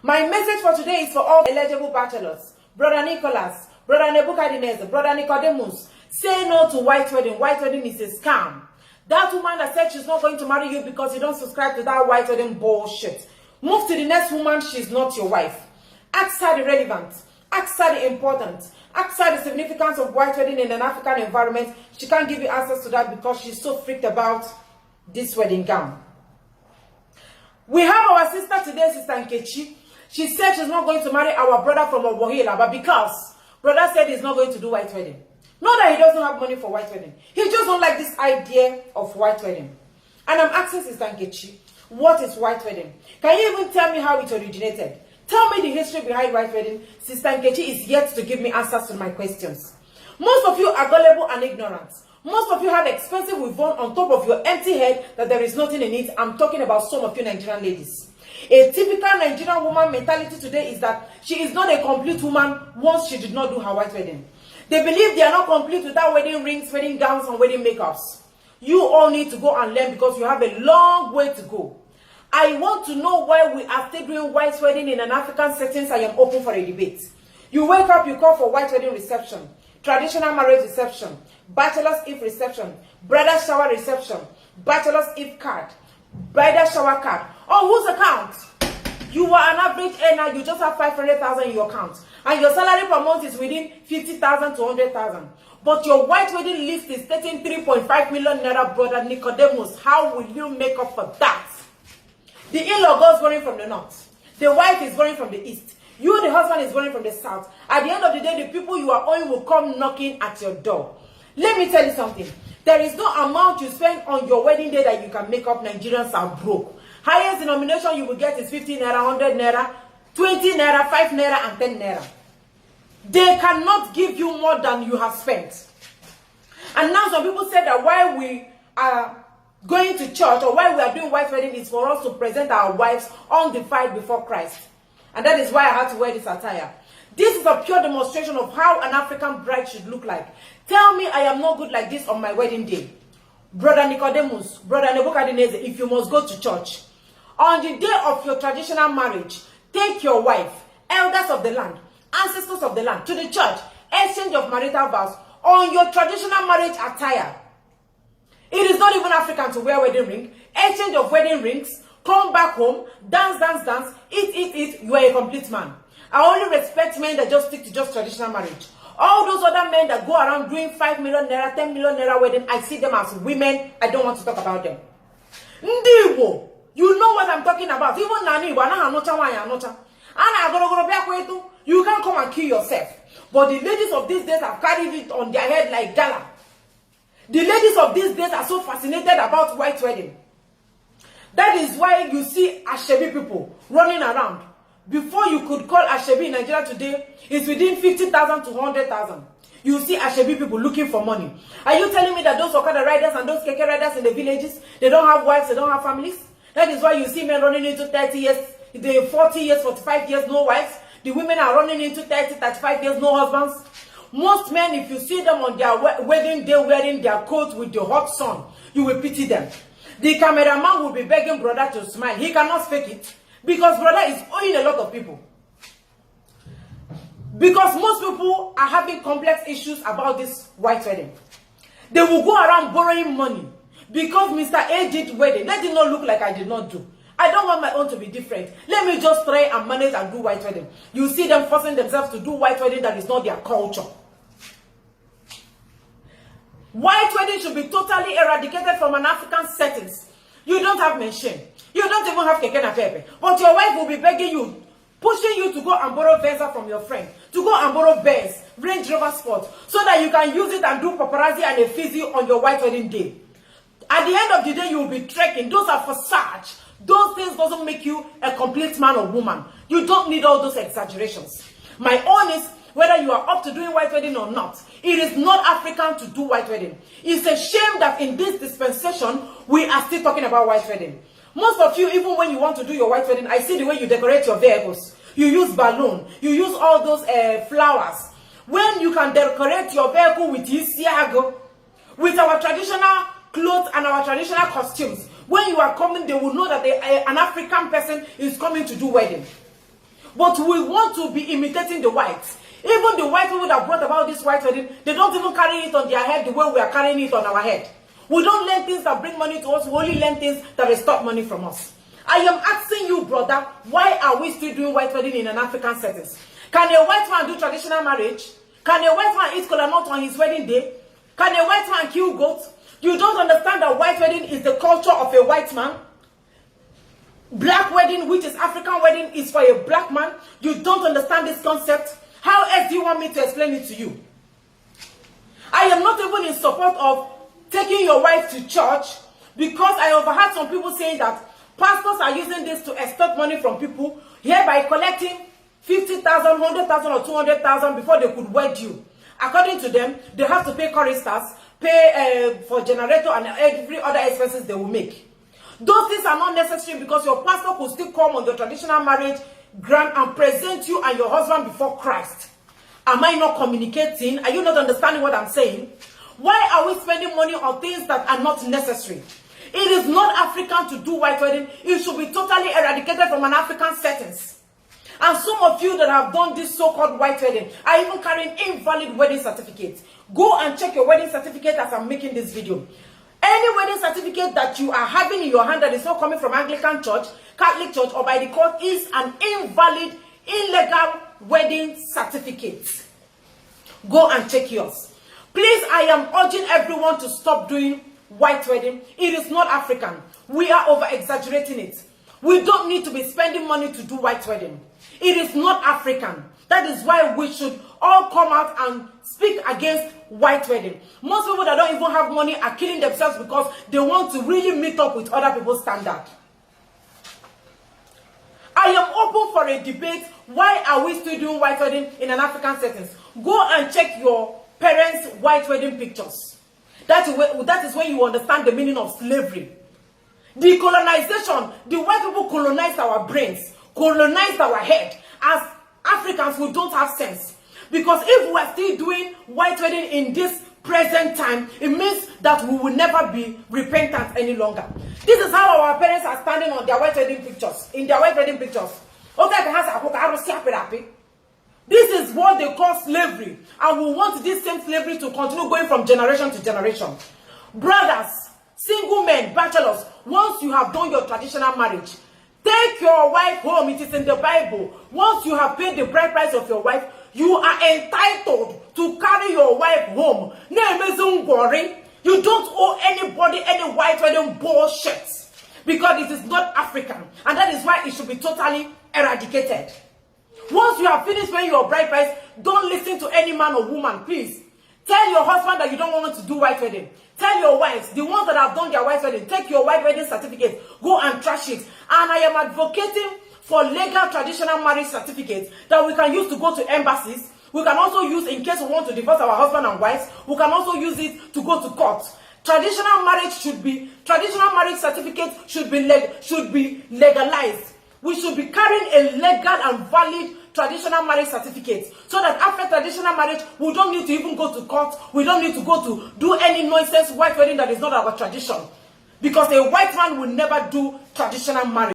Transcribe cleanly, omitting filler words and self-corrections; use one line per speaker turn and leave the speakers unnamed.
My message for today is for all eligible bachelors. Brother Nicholas, Brother Nebuchadnezzar, Brother Nicodemus, say no to white wedding. White wedding is a scam. That woman that said she's not going to marry you because you don't subscribe to that white wedding bullshit. Move to the next woman, she's not your wife. Ask her the relevant. Ask her the important. Ask her the significance of white wedding in an African environment. She can't give you answers to that because she's so freaked about this wedding gown. We have our sister today, Sister Nkechi. She said she's not going to marry our brother from Obohila, but because brother said he's not going to do white wedding. Not that he doesn't have money for white wedding. He just don't like this idea of white wedding. And I'm asking Sister Nkechi, what is white wedding? Can you even tell me how it originated? Tell me the history behind white wedding. Sister Nkechi is yet to give me answers to my questions. Most of you are gullible and ignorant. Most of you have expensive weave-on on top of your empty head that there is nothing in it. I'm talking about some of you Nigerian ladies. A typical Nigerian woman mentality today is that she is not a complete woman once she did not do her white wedding. They believe they are not complete without wedding rings, wedding gowns, and wedding makeups. You all need to go and learn because you have a long way to go. I want to know why we are still doing white wedding in an African setting. I am open for a debate. You wake up, you call for white wedding reception, traditional marriage reception, bachelor's eve reception, bridal shower reception, bachelor's eve card, bridal shower card. On whose account? You are an average earner, you just have 500,000 in your account. And your salary per month is within 50,000 to 100,000. But your white wedding list is 33.5 million naira, brother Nicodemus. How will you make up for that? The in-law goes going from the north. The wife is going from the east. You, the husband, is going from the south. At the end of the day, the people you are owing will come knocking at your door. Let me tell you something. There is no amount you spend on your wedding day that you can make up. Nigerians are broke. Highest denomination you will get is 50 naira, 100 naira, 20 naira, 5 naira, and 10 naira. They cannot give you more than you have spent. And now some people say that why we are going to church or why we are doing white wedding is for us to present our wives undefiled before Christ. And that is why I had to wear this attire. This is a pure demonstration of how an African bride should look like. Tell me I am not good like this on my wedding day. Brother Nicodemus, Brother Nebuchadnezzar, if you must go to church, on the day of your traditional marriage, take your wife, elders of the land, ancestors of the land, to the church, exchange of marital vows on your traditional marriage attire. It is not even African to wear wedding ring, exchange of wedding rings, come back home, dance, dance, dance, eat, you are a complete man. I only respect men that just stick to just traditional marriage. All those other men that go around doing 5 million naira, 10 million naira wedding, I see them as women. I don't want to talk about them. Ndiwo, you know what I'm talking about. Even Nani, you can't come and kill yourself. But the ladies of these days have carried it on their head like gala. The ladies of these days are so fascinated about white wedding. That is why you see Ashebi people running around. Before you could call Ashebi in Nigeria today, it's within 50,000 to 100,000. You see Ashebi people looking for money. Are you telling me that those Okada riders and those Keke riders in the villages, they don't have wives, they don't have families? That is why you see men running into 30 years, the 40 years, 45 years, no wives. The women are running into 30, 35 years, no husbands. Most men, if you see them on their wedding day wearing their coat with the hot sun, you will pity them. The cameraman will be begging brother to smile. He cannot fake it. Because brother is owing a lot of people. Because most people are having complex issues about this white wedding. They will go around borrowing money. Because Mr. A did wedding. Let it not look like I did not do. I don't want my own to be different. Let me just try and manage and do white wedding. You see them forcing themselves to do white wedding that is not their culture. White wedding should be totally eradicated from an African settings. You don't have mention. You don't even have keke na pepe. But your wife will be begging you, pushing you to go and borrow Venza from your friend, to go and borrow Benz, Range Rover Sport, so that you can use it and do paparazzi and a physio on your white wedding day. At the end of the day, you will be trekking. Those are for such. Those things doesn't make you a complete man or woman. You don't need all those exaggerations. My own is, whether you are up to doing white wedding or not, it is not African to do white wedding. It's a shame that in this dispensation, we are still talking about white wedding. Most of you, even when you want to do your white wedding, I see the way you decorate your vehicles. You use balloon. You use all those flowers. When you can decorate your vehicle with isiago, with our traditional clothes and our traditional costumes, when you are coming, they will know that an African person is coming to do wedding. But we want to be imitating the whites. Even the white people that brought about this white wedding, they don't even carry it on their head the way we are carrying it on our head. We don't learn things that bring money to us. We only learn things that extort money from us. I am asking you, brother, why are we still doing white wedding in an African setting? Can a white man do traditional marriage? Can a white man eat kola nut on his wedding day? Can a white man kill goats? You don't understand that white wedding is the culture of a white man. Black wedding, which is African wedding, is for a black man. You don't understand this concept. How else do you want me to explain it to you? I am not even in support of taking your wife to church, because I overheard some people saying that pastors are using this to extort money from people, hereby collecting 50,000, 100,000 or 200,000 before they could wed you. According to them, they have to pay choristers, pay for generator and every other expenses they will make. Those things are not necessary, because your pastor could still come on the traditional marriage grant and present you and your husband before Christ. Am I not communicating? Are you not understanding what I'm saying? Why are we spending money on things that are not necessary? It is not African to do white wedding. It should be totally eradicated from an African settings. And some of you that have done this so-called white wedding are even carrying invalid wedding certificates. Go and check your wedding certificate as I'm making this video. Any wedding certificate that you are having in your hand that is not coming from Anglican Church, Catholic Church, or by the court is an invalid, illegal wedding certificate. Go and check yours. Please, I am urging everyone to stop doing white wedding. It is not African. We are over-exaggerating it. We don't need to be spending money to do white wedding. It is not African. That is why we should all come out and speak against white wedding. Most people that don't even have money are killing themselves because they want to really meet up with other people's standard. I am open for a debate. Why are we still doing white wedding in an African setting? Go and check your parents' white wedding pictures. That is when you understand the meaning of slavery. Decolonization. The white people colonized our brains, colonized our head. As Africans who don't have sense. Because if we are still doing white wedding in this present time, it means that we will never be repentant any longer. This is how our parents are standing on their white wedding pictures, in their white wedding pictures. This is what they call slavery, and we want this same slavery to continue going from generation to generation. Brothers, single men, bachelors, once you have done your traditional marriage, take your wife home. It is in the Bible. Once you have paid the bride price of your wife, you are entitled to carry your wife home. You don't owe anybody any white wedding bullshit, because it is not African, and that is why it should be totally eradicated. Once you have finished paying your bride price, don't listen to any man or woman, please. Tell your husband that you don't want to do white wedding. Tell your wives, the ones that have done their white wedding, take your white wedding certificate, go and trash it. And I am advocating for legal traditional marriage certificates that we can use to go to embassies. We can also use in case we want to divorce our husband and wives. We can also use it to go to court. Traditional marriage certificate should be legalized. We should be carrying a legal and valid traditional marriage certificate, so that after traditional marriage, we don't need to even go to court. We don't need to go to do any nonsense white wedding that is not our tradition. Because a white man will never do traditional marriage.